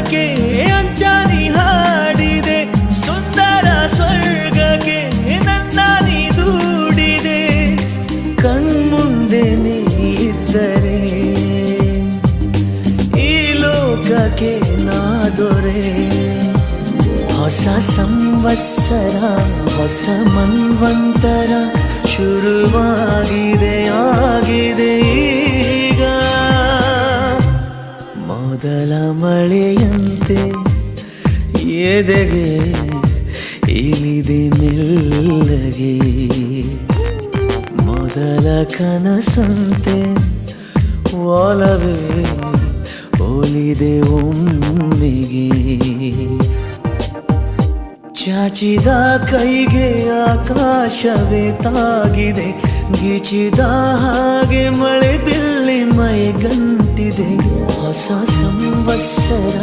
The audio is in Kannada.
ಜೀವನಕ್ಕೆ ಅಂಜಾನಿ ಹಾಡಿದೆ, ಸುಂದರ ಸ್ವರ್ಗಕ್ಕೆ ನನ್ನ ನೀ ದೂಡಿದೆ. ಕಣ್ಮುಂದೆ ನೀ ಇದ್ದರೆ ಈ ಲೋಕಕ್ಕೆ ನಾ ದೊರೆ. ಹೊಸ ಸಂವತ್ಸರ ಹೊಸ ಮನ್ವಂತರ ಶುರುವಾಗಿದೆ ಆಗಿದೆ ಈಗ. ಮೊದಲ ಮಳೆಯಂತೆ ಎದೆಗೆ ಇಳಿದೆ ಮೆಲ್ಲಗೆ, ಮೊದಲ ಕನಸಂತೆ ಒಲವೇ ಒಲಿದೆ ಒಮ್ಮೆಗೆ. ಚಾಚಿದ ಕೈಗೆ ಆಕಾಶವೇ ತಾಗಿದೆ, ಗೀಚಿದ ಹಾಗೆ ಮಳೆ ಬಿಲ್ಲಿ ಮೈಗಂಟಿದೆ. ಹೊಸ ಸಂವತ್ಸರ